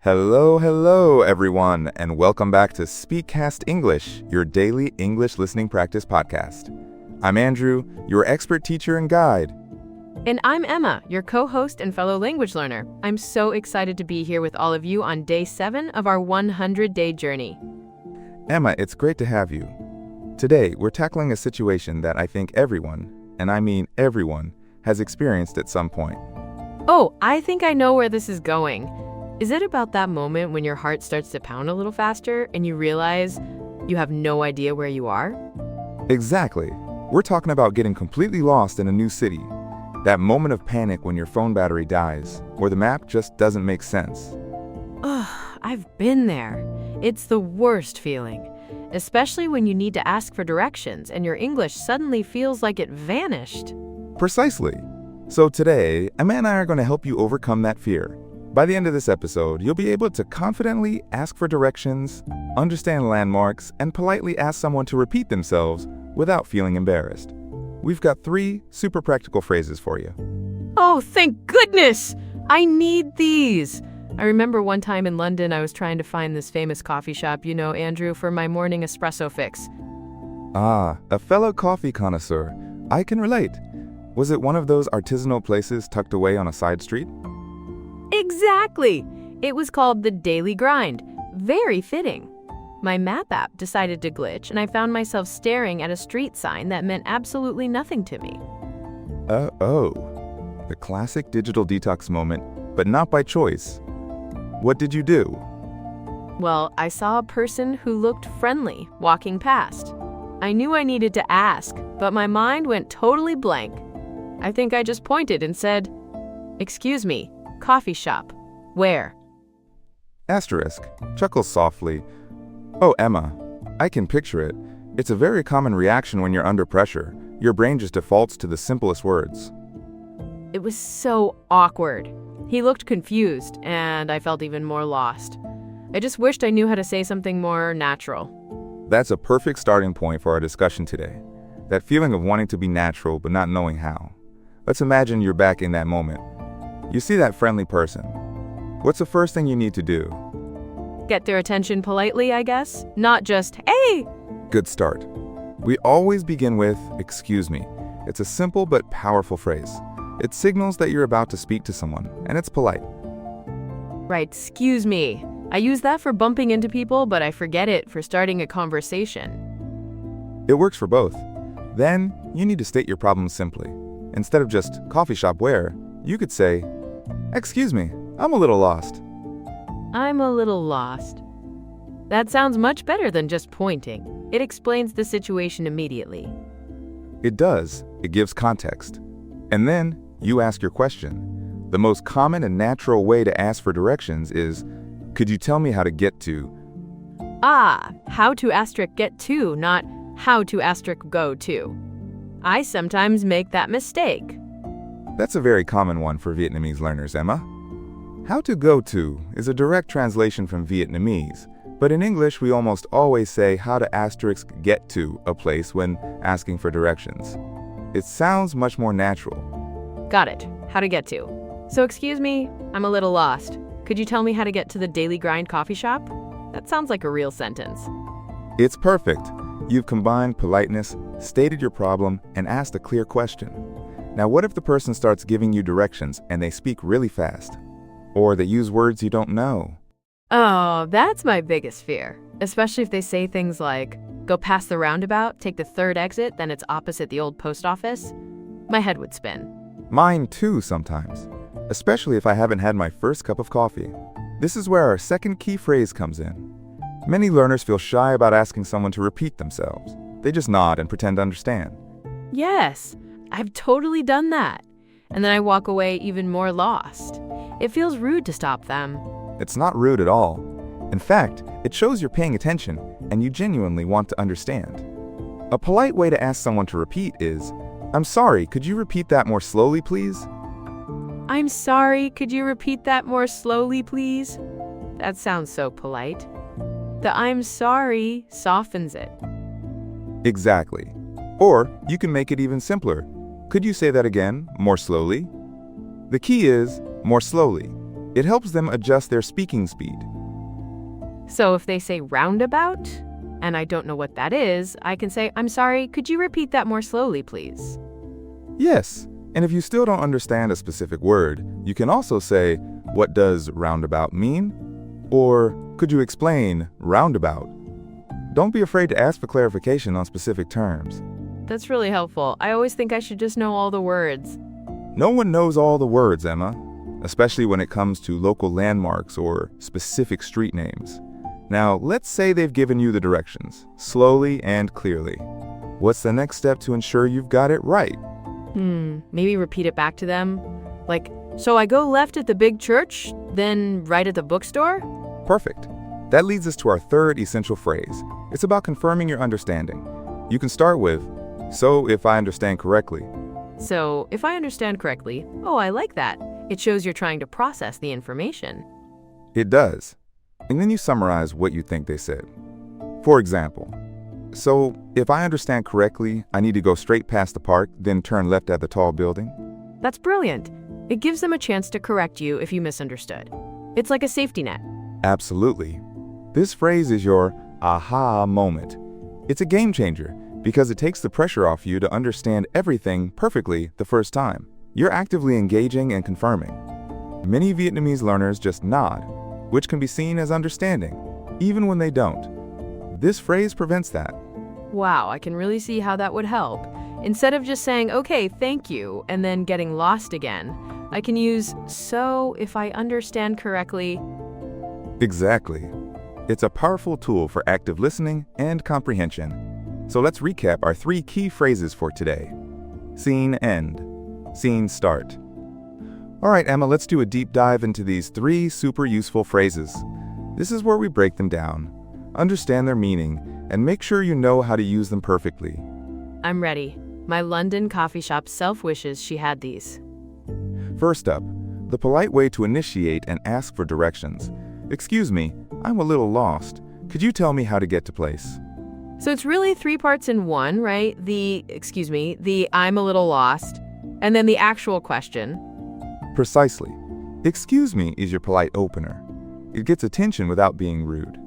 Hello, everyone, and welcome back to SpeakCast English, your daily English listening practice podcast. I'm Andrew, your expert teacher and guide. And I'm Emma, your co-host and fellow language learner. I'm so excited to be here with all of you on day 7 of our 100-day journey. Emma, it's great to have you. Today, we're tackling a situation that I think everyone, and I mean everyone, has experienced at some point. Oh, I think I know where this is going. Is it about that moment when your heart starts to pound a little faster and you realize you have no idea where you are? Exactly. We're talking about getting completely lost in a new city. That moment of panic when your phone battery dies, or the map just doesn't make sense. Ugh, I've been there. It's the worst feeling, especially when you need to ask for directions and your English suddenly feels like it vanished. Precisely. So today, Emma and I are going to help you overcome that fear. By the end of this episode, you'll be able to confidently ask for directions, understand landmarks, and politely ask someone to repeat themselves without feeling embarrassed. We've got 3 super practical phrases for you. Oh, thank goodness! I need these! I remember one time in London I was trying to find this famous coffee shop, you know, Andrew, for my morning espresso fix. Ah, a fellow coffee connoisseur. I can relate. Was it one of those artisanal places tucked away on a side street? Exactly! It was called the Daily Grind. Very fitting. My map app decided to glitch, and I found myself staring at a street sign that meant absolutely nothing to me. The classic digital detox moment, but not by choice. What did you do? Well, I saw a person who looked friendly walking past. I knew I needed to ask, but my mind went totally blank. I think I just pointed and said, "Excuse me, coffee shop. Where?" Asterisk chuckles softly. Oh, Emma, I can picture it. It's a very common reaction when you're under pressure. Your brain just defaults to the simplest words. It was so awkward. He looked confused, and I felt even more lost. I just wished I knew how to say something more natural. That's a perfect starting point for our discussion today. That feeling of wanting to be natural but not knowing how. Let's imagine you're back in that moment. You see that friendly person. What's the first thing you need to do? Get their attention politely, I guess. Not just, "Hey!" Good start. We always begin with, "Excuse me." It's a simple but powerful phrase. It signals that you're about to speak to someone, and it's polite. Right, excuse me. I use that for bumping into people, but I forget it for starting a conversation. It works for both. Then, you need to state your problem simply. Instead of just, "Coffee shop where?" you could say, "Excuse me, I'm a little lost." I'm a little lost. That sounds much better than just pointing. It explains the situation immediately. It does. It gives context. And then, you ask your question. The most common and natural way to ask for directions is, "Could you tell me how to get to?" How to asterisk get to, not how to asterisk go to. I sometimes make that mistake. That's a very common one for Vietnamese learners, Emma. How to go to is a direct translation from Vietnamese, but in English we almost always say how to asterisk get to a place when asking for directions. It sounds much more natural. Got it. How to get to. So excuse me, I'm a little lost. Could you tell me how to get to the Daily Grind coffee shop? That sounds like a real sentence. It's perfect. You've combined politeness, stated your problem, and asked a clear question. Now what if the person starts giving you directions and they speak really fast? Or they use words you don't know? Oh, that's my biggest fear. Especially if they say things like, "Go past the roundabout, take the 3rd exit, then it's opposite the old post office." My head would spin. Mine too sometimes, especially if I haven't had my first cup of coffee. This is where our second key phrase comes in. Many learners feel shy about asking someone to repeat themselves. They just nod and pretend to understand. Yes, I've totally done that. And then I walk away even more lost. It feels rude to stop them. It's not rude at all. In fact, it shows you're paying attention and you genuinely want to understand. A polite way to ask someone to repeat is, "I'm sorry, could you repeat that more slowly, please?" I'm sorry, could you repeat that more slowly, please? That sounds so polite. The "I'm sorry" softens it. Exactly. Or you can make it even simpler. Could you say that again, more slowly? The key is more slowly. It helps them adjust their speaking speed. So if they say roundabout, and I don't know what that is, I can say, I'm sorry, could you repeat that more slowly, please? Yes, and if you still don't understand a specific word, you can also say, what does roundabout mean? Or could you explain roundabout? Don't be afraid to ask for clarification on specific terms. That's really helpful. I always think I should just know all the words. No one knows all the words, Emma, especially when it comes to local landmarks or specific street names. Now, let's say they've given you the directions, slowly and clearly. What's the next step to ensure you've got it right? Maybe repeat it back to them. Like, so I go left at the big church, then right at the bookstore? Perfect. That leads us to our third essential phrase. It's about confirming your understanding. You can start with, so if I understand correctly. So, if I understand correctly, oh, I like that. It shows you're trying to process the information. It does. And then you summarize what you think they said. For example, so if I understand correctly, I need to go straight past the park, then turn left at the tall building? That's brilliant. It gives them a chance to correct you if you misunderstood. It's like a safety net. Absolutely. This phrase is your aha moment. It's a game changer because it takes the pressure off you to understand everything perfectly the first time. You're actively engaging and confirming. Many Vietnamese learners just nod, which can be seen as understanding, even when they don't. This phrase prevents that. Wow, I can really see how that would help. Instead of just saying, okay, thank you, and then getting lost again, I can use, so if I understand correctly. Exactly. It's a powerful tool for active listening and comprehension. So let's recap our 3 key phrases for today. Scene end. Scene start. All right, Emma, let's do a deep dive into these 3 super useful phrases. This is where we break them down, understand their meaning, and make sure you know how to use them perfectly. I'm ready. My London coffee shop self wishes she had these. First up, the polite way to initiate and ask for directions. Excuse me, I'm a little lost. Could you tell me how to get to place? So it's really 3 parts in one, right? The I'm a little lost, and then the actual question. Precisely. Excuse me is your polite opener. It gets attention without being rude.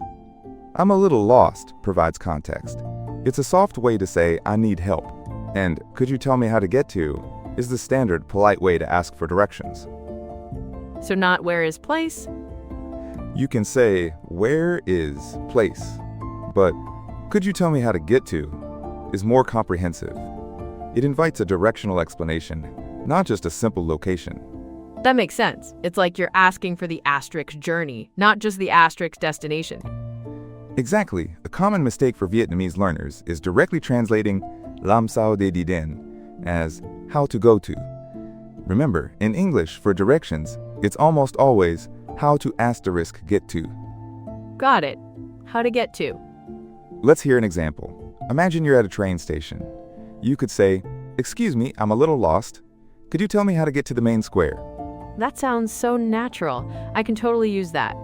I'm a little lost provides context. It's a soft way to say I need help. And could you tell me how to get to is the standard polite way to ask for directions. So not where is place? You can say where is place, but could you tell me how to get to is more comprehensive. It invites a directional explanation, not just a simple location. That makes sense. It's like you're asking for the asterisk journey, not just the asterisk destination. Exactly. A common mistake for Vietnamese learners is directly translating làm sao để đi đến as how to go to. Remember, in English, for directions, it's almost always how to asterisk get to. Got it. How to get to. Let's hear an example. Imagine you're at a train station. You could say, excuse me, I'm a little lost. Could you tell me how to get to the main square? That sounds so natural. I can totally use that.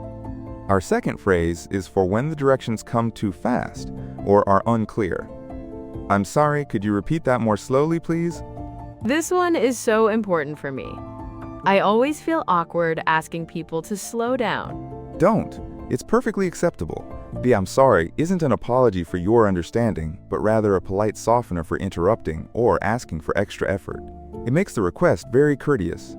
Our second phrase is for when the directions come too fast or are unclear. I'm sorry, could you repeat that more slowly, please? This one is so important for me. I always feel awkward asking people to slow down. Don't. It's perfectly acceptable. The I'm sorry isn't an apology for your understanding, but rather a polite softener for interrupting or asking for extra effort. It makes the request very courteous.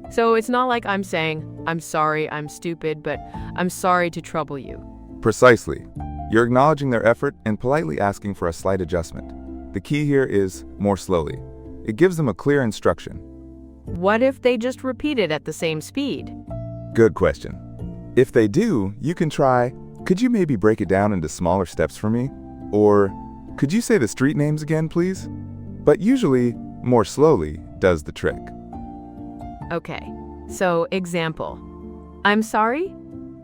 So it's not like I'm saying, I'm sorry, I'm stupid, but I'm sorry to trouble you. Precisely. You're acknowledging their effort and politely asking for a slight adjustment. The key here is more slowly. It gives them a clear instruction. What if they just repeat it at the same speed? Good question. If they do, you can try, could you maybe break it down into smaller steps for me? Or, could you say the street names again, please? But usually, more slowly does the trick. Okay, so example. I'm sorry?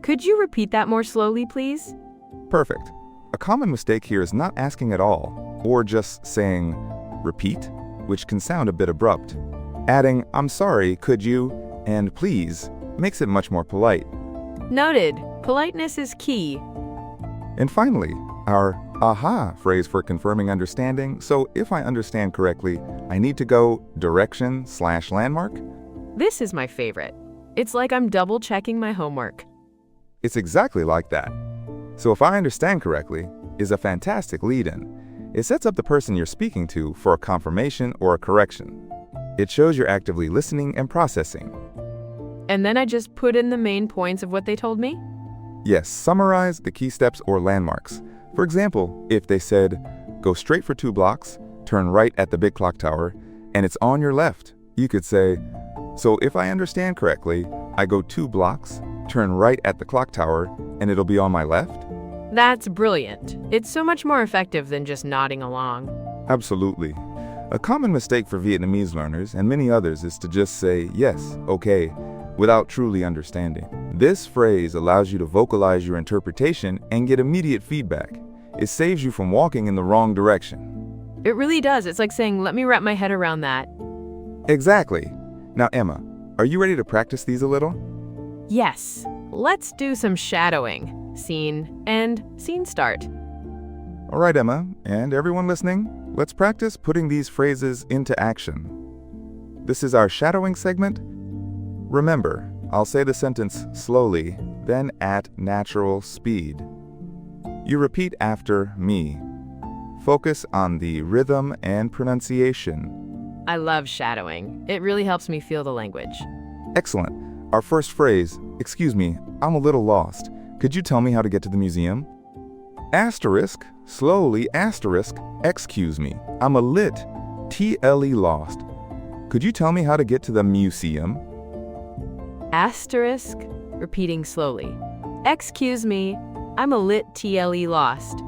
Could you repeat that more slowly, please? Perfect. A common mistake here is not asking at all, or just saying, repeat, which can sound a bit abrupt. Adding, I'm sorry, could you, and please, makes it much more polite. Noted. Politeness is key. And finally, our aha phrase for confirming understanding. So if I understand correctly, I need to go direction/landmark. This is my favorite. It's like I'm double-checking my homework. It's exactly like that. So if I understand correctly is a fantastic lead-in. It sets up the person you're speaking to for a confirmation or a correction. It shows you're actively listening and processing. And then I just put in the main points of what they told me? Yes, summarize the key steps or landmarks. For example, if they said, go straight for 2 blocks, turn right at the big clock tower, and it's on your left, you could say, so if I understand correctly, I go 2 blocks, turn right at the clock tower, and it'll be on my left? That's brilliant. It's so much more effective than just nodding along. Absolutely. A common mistake for Vietnamese learners and many others is to just say yes, okay, without truly understanding. This phrase allows you to vocalize your interpretation and get immediate feedback. It saves you from walking in the wrong direction. It really does. It's like saying, let me wrap my head around that. Exactly. Now, Emma, are you ready to practice these a little? Yes. Let's do some shadowing. Scene end, scene start. All right, Emma, and everyone listening, let's practice putting these phrases into action. This is our shadowing segment. Remember, I'll say the sentence slowly, then at natural speed. You repeat after me. Focus on the rhythm and pronunciation. I love shadowing. It really helps me feel the language. Excellent. Our first phrase, excuse me, I'm a little lost. Could you tell me how to get to the museum? Asterisk, slowly, asterisk, excuse me, I'm a lit, T-L-E lost. Could you tell me how to get to the museum? Asterisk, repeating slowly. Excuse me, I'm a lit TLE lost.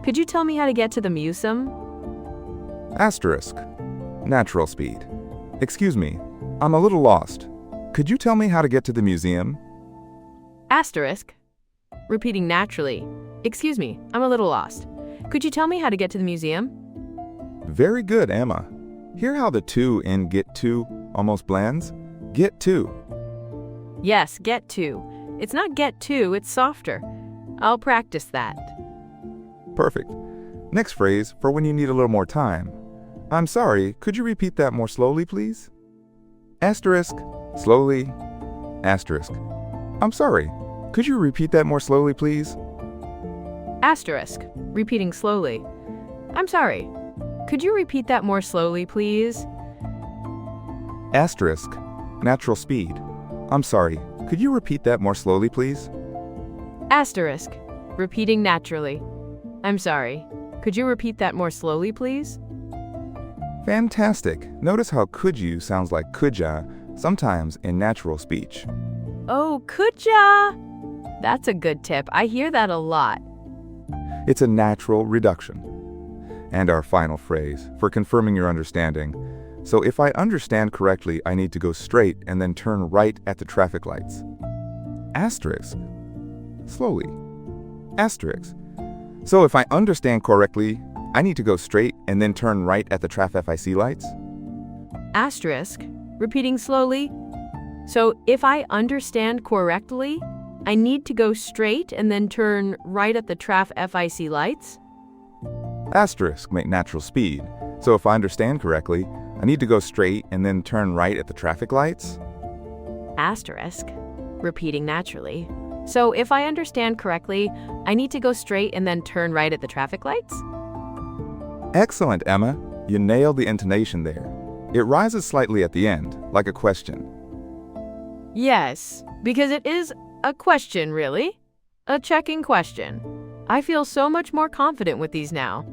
Could you tell me how to get to the museum? Asterisk, natural speed. Excuse me, I'm a little lost. Could you tell me how to get to the museum? Asterisk, repeating naturally. Excuse me, I'm a little lost. Could you tell me how to get to the museum? Very good, Emma. Hear how the to in get to almost blends? Get to. Yes, get to. It's not get to, it's softer. I'll practice that. Perfect. Next phrase for when you need a little more time. I'm sorry, could you repeat that more slowly, please? Asterisk, slowly, asterisk. I'm sorry, could you repeat that more slowly, please? Asterisk, repeating slowly. I'm sorry, could you repeat that more slowly, please? Asterisk, natural speed. I'm sorry, could you repeat that more slowly, please? Asterisk, repeating naturally. I'm sorry, could you repeat that more slowly, please? Fantastic. Notice how could you sounds like could ya, sometimes in natural speech. Oh, could ya? That's a good tip. I hear that a lot. It's a natural reduction. And our final phrase for confirming your understanding. So if I understand correctly, I need to go straight and then turn right at the traffic lights. Asterisk. Slowly. Asterisk. So if I understand correctly, I need to go straight and then turn right at the traffic FIC lights? Asterisk, repeating slowly. So if I understand correctly, I need to go straight and then turn right at the traffic FIC lights? Asterisk, make natural speed. So if I understand correctly, I need to go straight and then turn right at the traffic lights? Asterisk, repeating naturally. So if I understand correctly, I need to go straight and then turn right at the traffic lights? Excellent, Emma. You nailed the intonation there. It rises slightly at the end, like a question. Yes, because it is a question, really. A checking question. I feel so much more confident with these now.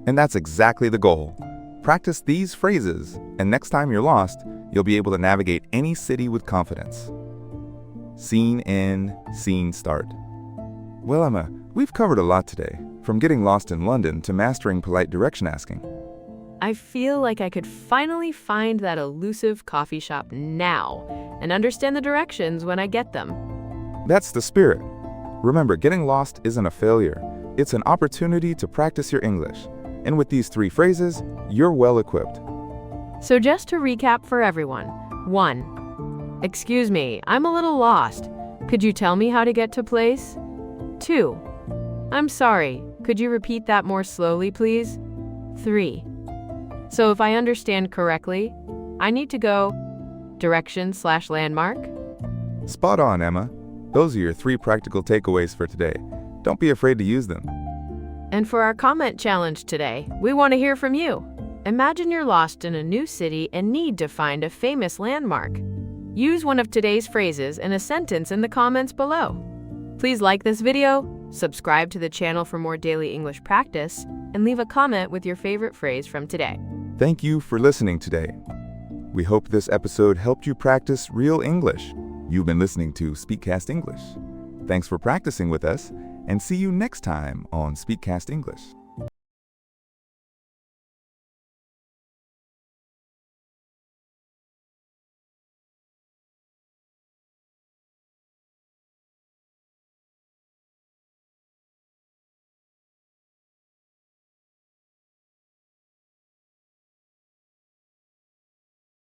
And that's exactly the goal. Practice these phrases, and next time you're lost, you'll be able to navigate any city with confidence. Scene end, scene start. Well, Emma, we've covered a lot today, from getting lost in London to mastering polite direction asking. I feel like I could finally find that elusive coffee shop now and understand the directions when I get them. That's the spirit. Remember, getting lost isn't a failure. It's an opportunity to practice your English. And with these 3 phrases, you're well equipped. So just to recap for everyone. 1. Excuse me, I'm a little lost. Could you tell me how to get to place? 2. I'm sorry, could you repeat that more slowly, please? 3. So if I understand correctly, I need to go direction/landmark? Spot on, Emma. Those are your 3 practical takeaways for today. Don't be afraid to use them. And for our comment challenge today, we want to hear from you. Imagine you're lost in a new city and need to find a famous landmark. Use one of today's phrases in a sentence in the comments below. Please like this video, subscribe to the channel for more daily English practice, and leave a comment with your favorite phrase from today. Thank you for listening today. We hope this episode helped you practice real English. You've been listening to SpeakCast English. Thanks for practicing with us, and see you next time on SpeakCast English.